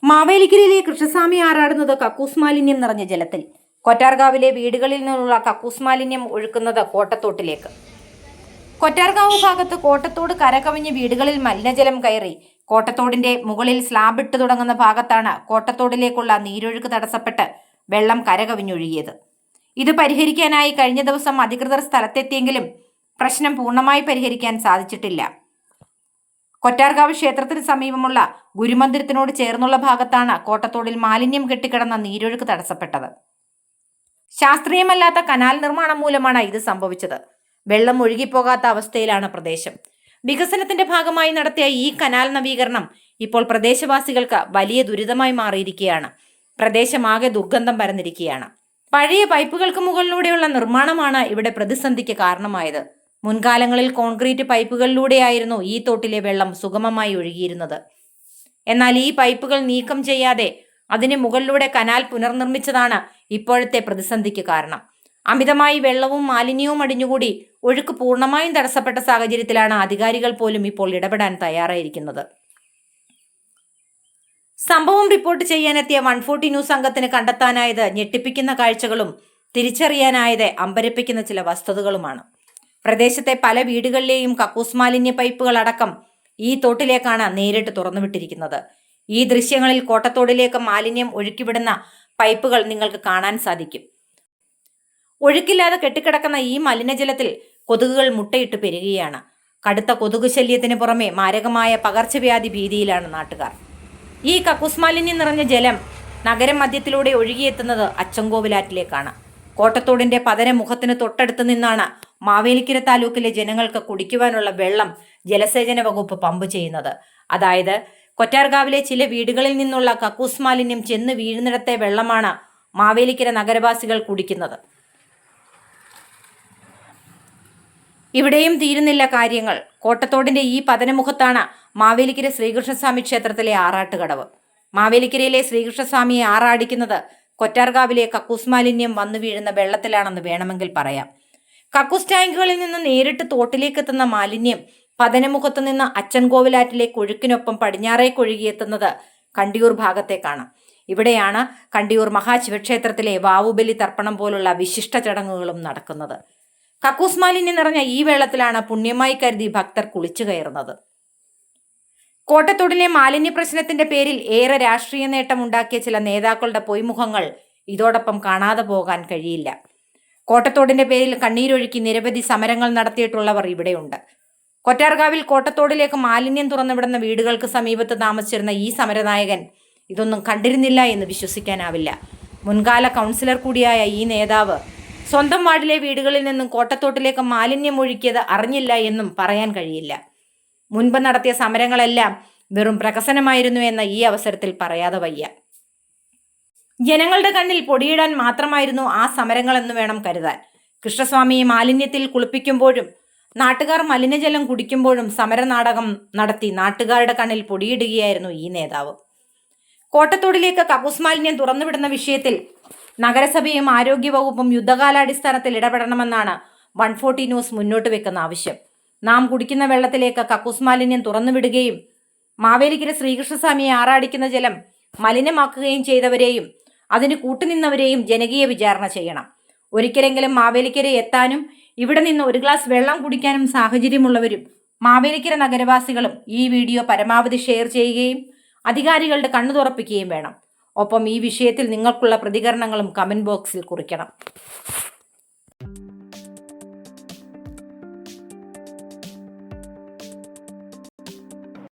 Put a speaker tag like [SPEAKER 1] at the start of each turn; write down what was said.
[SPEAKER 1] മാവേലിക്കരയിലെ കൃഷ്ണസ്വാമി ആറാടുന്നത് കക്കൂസ് മാലിന്യം നിറഞ്ഞ ജലത്തിൽ. കൊറ്റാർകാവിലെ വീടുകളിൽ നിന്നുള്ള കക്കൂസ് മാലിന്യം ഒഴുക്കുന്നത് കോട്ടത്തോട്ടിലേക്ക്. കൊറ്റാർകാവ് ഭാഗത്ത് കോട്ടത്തോട് കരകവിഞ്ഞ് വീടുകളിൽ മലിനജലം കയറി. കോട്ടത്തോടിന്റെ മുകളിൽ സ്ലാബ് ഇട്ട് തുടങ്ങുന്ന ഭാഗത്താണ് കോട്ടത്തോടിലേക്കുള്ള നീരൊഴുക്ക് തടസ്സപ്പെട്ട് വെള്ളം കരകവിഞ്ഞൊഴുകിയത്. ഇത് പരിഹരിക്കാനായി കഴിഞ്ഞ ദിവസം അധികൃതർ സ്ഥലത്തെത്തിയെങ്കിലും പ്രശ്നം പൂർണ്ണമായി പരിഹരിക്കാൻ സാധിച്ചിട്ടില്ല. കൊറ്റാർകാവ് ക്ഷേത്രത്തിന് സമീപമുള്ള ഗുരുമന്ദിരത്തിനോട് ചേർന്നുള്ള ഭാഗത്താണ് കോട്ടത്തോടിൽ മാലിന്യം കെട്ടിക്കിടന്ന നീരൊഴുക്ക് തടസ്സപ്പെട്ടത്. ശാസ്ത്രീയമല്ലാത്ത കനാൽ നിർമ്മാണം മൂലമാണ് ഇത് സംഭവിച്ചത്. വെള്ളം ഒഴുകിപ്പോകാത്ത അവസ്ഥയിലാണ് പ്രദേശം. വികസനത്തിന്റെ ഭാഗമായി നടത്തിയ ഈ കനാൽ നവീകരണം ഇപ്പോൾ പ്രദേശവാസികൾക്ക് വലിയ ദുരിതമായി മാറിയിരിക്കുകയാണ്. പ്രദേശമാകെ ദുർഗന്ധം പരന്നിരിക്കുകയാണ്. പഴയ പൈപ്പുകൾക്ക് മുകളിലൂടെയുള്ള നിർമ്മാണമാണ് ഇവിടെ പ്രതിസന്ധിക്ക് കാരണമായത്. മുൻകാലങ്ങളിൽ കോൺക്രീറ്റ് പൈപ്പുകളിലൂടെയായിരുന്നു ഈ തോട്ടിലെ വെള്ളം സുഗമമായി ഒഴുകിയിരുന്നത്. എന്നാൽ ഈ പൈപ്പുകൾ നീക്കം ചെയ്യാതെ അതിന് മുകളിലൂടെ കനാൽ പുനർനിർമ്മിച്ചതാണ് ഇപ്പോഴത്തെ പ്രതിസന്ധിക്ക് കാരണം. അമിതമായി വെള്ളവും മാലിന്യവും അടിഞ്ഞുകൂടി ഒഴുക്ക് പൂർണ്ണമായും തടസ്സപ്പെട്ട സാഹചര്യത്തിലാണ് അധികാരികൾ പോലും ഇപ്പോൾ ഇടപെടാൻ തയ്യാറായിരിക്കുന്നത്. സംഭവം റിപ്പോർട്ട് ചെയ്യാനെത്തിയ 140 ന്യൂസ് സംഘത്തിന് കണ്ടെത്താനായത് ഞെട്ടിപ്പിക്കുന്ന കാഴ്ചകളും തിരിച്ചറിയാനായത് അമ്പരപ്പിക്കുന്ന ചില വസ്തുതകളുമാണ്. പ്രദേശത്തെ പല വീടുകളിലെയും കക്കൂസ് മാലിന്യ പൈപ്പുകൾ അടക്കം ഈ തോട്ടിലേക്കാണ് നേരിട്ട് തുറന്നുവിട്ടിരിക്കുന്നത്. ഈ ദൃശ്യങ്ങളിൽ കോട്ടത്തോടിലേക്ക് മാലിന്യം ഒഴുക്കിവിടുന്ന പൈപ്പുകൾ നിങ്ങൾക്ക് കാണാൻ സാധിക്കും. ഒഴുക്കില്ലാതെ കെട്ടിക്കിടക്കുന്ന ഈ മലിനജലത്തിൽ കൊതുകുകൾ മുട്ടയിട്ട് പെരുകുകയാണ്. കടുത്ത കൊതുകു ശല്യത്തിന് പുറമെ മാരകമായ പകർച്ചവ്യാധി ഭീതിയിലാണ് നാട്ടുകാർ. ഈ കക്കൂസ് മാലിന്യം നിറഞ്ഞ ജലം നഗരം മധ്യത്തിലൂടെ ഒഴുകിയെത്തുന്നത് അച്ചൻകോവിലാറ്റിലേക്കാണ്. കോട്ടത്തോടിന്റെ പതന മുഖത്തിന് തൊട്ടടുത്ത് നിന്നാണ് മാവേലിക്കര താലൂക്കിലെ ജനങ്ങൾക്ക് കുടിക്കുവാനുള്ള വെള്ളം ജലസേചന വകുപ്പ് പമ്പ് ചെയ്യുന്നത്. അതായത് കൊറ്റാർകാവിലെ ചില വീടുകളിൽ നിന്നുള്ള കക്കൂസ് മാലിന്യം ചെന്ന് വീഴുന്നിടത്തെ വെള്ളമാണ് മാവേലിക്കര നഗരവാസികൾ കുടിക്കുന്നത്. ഇവിടെയും തീരുന്നില്ല കാര്യങ്ങൾ. കോട്ടത്തോടിന്റെ ഈ പതനമുഖത്താണ് മാവേലിക്കര ശ്രീകൃഷ്ണസ്വാമി ക്ഷേത്രത്തിലെ ആറാട്ടുകടവ്. മാവേലിക്കരയിലെ ശ്രീകൃഷ്ണസ്വാമിയെ ആറാടിക്കുന്നത് കൊറ്റാർകാവിലെ കക്കൂസ് മാലിന്യം വന്നു വീഴുന്ന വെള്ളത്തിലാണെന്ന് വേണമെങ്കിൽ പറയാം. കക്കൂസ് ടാങ്കുകളിൽ നിന്ന് നേരിട്ട് തോട്ടിലേക്ക് എത്തുന്ന മാലിന്യം പതനമുഖത്ത് നിന്ന് അച്ചൻകോവിലാറ്റിലേക്ക് ഒഴുക്കിനൊപ്പം പടിഞ്ഞാറേക്ക് ഒഴുകിയെത്തുന്നത് കണ്ടിയൂർ ഭാഗത്തേക്കാണ്. ഇവിടെയാണ് കണ്ടിയൂർ മഹാശിവക്ഷേത്രത്തിലെ വാവുബലി തർപ്പണം പോലുള്ള വിശിഷ്ട ചടങ്ങുകളും നടക്കുന്നത്. കക്കൂസ് മാലിന്യം നിറഞ്ഞ ഈ വെള്ളത്തിലാണ് പുണ്യമായി കരുതി ഭക്തർ കുളിച്ചു കയറുന്നത്. കോട്ടത്തോടിലെ മാലിന്യ പ്രശ്നത്തിന്റെ പേരിൽ ഏറെ രാഷ്ട്രീയ നേട്ടം ഉണ്ടാക്കിയ ചില നേതാക്കളുടെ പൊയ്മുഖങ്ങൾ ഇതോടൊപ്പം കാണാതെ പോകാൻ കഴിയില്ല. കോട്ടത്തോടിന്റെ പേരിൽ കണ്ണീരൊഴുക്കി നിരവധി സമരങ്ങൾ നടത്തിയിട്ടുള്ളവർ ഇവിടെയുണ്ട്. കൊറ്റാർകാവിൽ കോട്ടത്തോടിലേക്ക് മാലിന്യം തുറന്നുവിടുന്ന വീടുകൾക്ക് സമീപത്ത് താമസിച്ചിരുന്ന ഈ സമരനായകൻ ഇതൊന്നും കണ്ടിരുന്നില്ല എന്ന് വിശ്വസിക്കാനാവില്ല. മുൻകാല കൗൺസിലർ കൂടിയായ ഈ നേതാവ് സ്വന്തം വാർഡിലെ വീടുകളിൽ നിന്നും കോട്ടത്തോട്ടിലേക്ക് മാലിന്യം ഒഴുക്കിയത് അറിഞ്ഞില്ല എന്നും പറയാൻ കഴിയില്ല. മുൻപ് നടത്തിയ സമരങ്ങളെല്ലാം വെറും പ്രഹസനമായിരുന്നു എന്ന ഈ അവസരത്തിൽ പറയാതെ വയ്യ. ജനങ്ങളുടെ കണ്ണിൽ പൊടിയിടാൻ മാത്രമായിരുന്നു ആ സമരങ്ങളെന്ന് വേണം കരുതാൻ. കൃഷ്ണസ്വാമിയെ മാലിന്യത്തിൽ കുളിപ്പിക്കുമ്പോഴും നാട്ടുകാർ മലിനജലം കുടിക്കുമ്പോഴും സമരനാടകം നടത്തി നാട്ടുകാരുടെ കണ്ണിൽ പൊടിയിടുകയായിരുന്നു ഈ നേതാവ്. കോട്ടത്തോടിലേക്ക് കക്കൂസ് മാലിന്യം തുറന്നുവിടുന്ന വിഷയത്തിൽ നഗരസഭയും ആരോഗ്യവകുപ്പും യുദ്ധകാലാടിസ്ഥാനത്തിൽ ഇടപെടണമെന്നാണ് 140 ന്യൂസ് മുന്നോട്ട് വെക്കുന്ന ആവശ്യം. നാം കുടിക്കുന്ന വെള്ളത്തിലേക്ക് കക്കൂസ് മാലിന്യം തുറന്നുവിടുകയും മാവേലിക്കര ശ്രീകൃഷ്ണസ്വാമിയെ ആറാടിക്കുന്ന ജലം മലിനമാക്കുകയും ചെയ്തവരെയും അതിന് കൂട്ടുനിന്നവരെയും ജനകീയ വിചാരണ ചെയ്യണം. ഒരിക്കലെങ്കിലും മാവേലിക്കര എത്താനും ഇവിടെ നിന്ന് ഒരു ഗ്ലാസ് വെള്ളം കുടിക്കാനും സാഹചര്യമുള്ളവരും മാവേലിക്കര നഗരവാസികളും ഈ വീഡിയോ പരമാവധി ഷെയർ ചെയ്യുകയും അധികാരികളുടെ കണ്ണു തുറപ്പിക്കുകയും വേണം. ഒപ്പം ഈ വിഷയത്തിൽ നിങ്ങൾക്കുള്ള പ്രതികരണങ്ങളും കമന്റ് ബോക്സിൽ കുറിക്കണം.